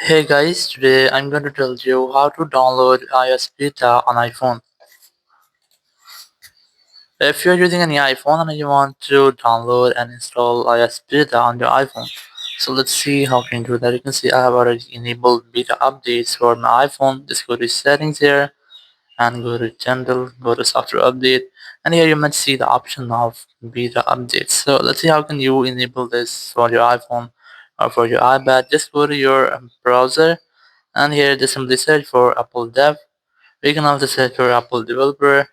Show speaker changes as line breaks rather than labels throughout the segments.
Hey guys, today I'm going to tell you how to download iOS beta on iPhone. If you're using any iPhone and you want to download and install iOS beta on your iPhone, so let's see how can you do that. You can see I have already enabled beta updates for my iPhone. Just go to settings here and go to general, go to software update, and here you might see the option of beta updates. So let's see how can you enable this for your iPhone or for your iPad. Just go to your browser and here just simply search for Apple Dev. We can also search for Apple Developer.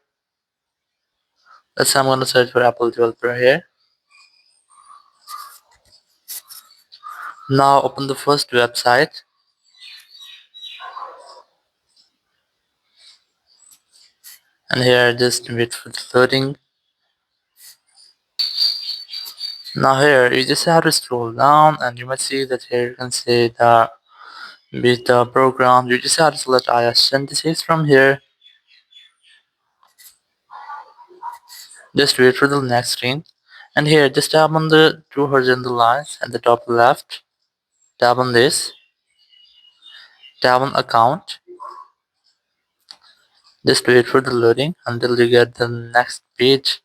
Let's say I'm going to search for Apple Developer here. Now open the first website, and here just wait for the loading. Now here you just have to scroll down and you might see that here you can see the beta program. You just have to select iOS 26 from here. Just wait for the next screen. And here just tap on the two horizontal lines at the top left. Tap on this. Tap on account. Just wait for the loading until you get the next page.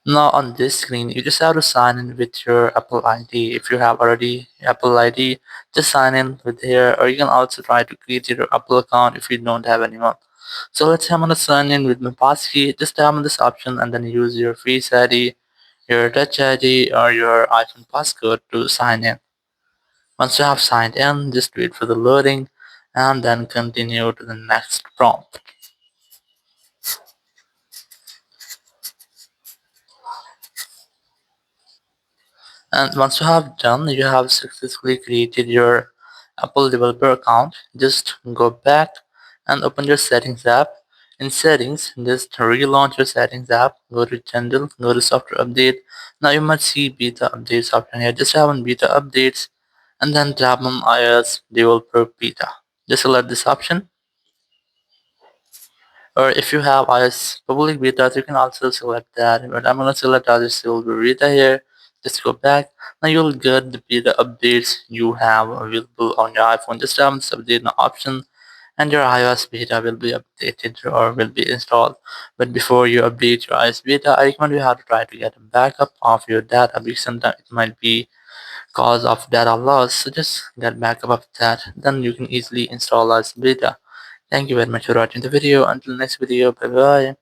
Now on this screen, you just have to sign in with your Apple ID. If you have already Apple ID, just sign in with here, or you can also try to create your Apple account if you don't have anyone. So let's say I'm gonna sign in with my passkey. Just tap on this option and then use your Face ID, your Touch ID, or your iPhone passcode to sign in. Once you have signed in, just wait for the loading and then continue to the next prompt. And once you have done, you have successfully created your Apple developer account. Just go back and open your settings app. In settings, just relaunch your settings app. Go to general, go to software update. Now you might see beta updates option here. Just tap on beta updates and then tap on iOS developer beta. Just select this option. Or if you have iOS public beta, you can also select that. But I'm gonna select iOS silver beta here. Just go back. Now you'll get the beta updates you have available on your iPhone. Just tap on this update now option, and your iOS beta will be updated or will be installed. But before you update your iOS beta, I recommend you have to try to get a backup of your data because sometimes it might be cause of data loss. So just get backup of that. Then you can easily install iOS beta. Thank you very much for watching the video. Until next video, bye bye.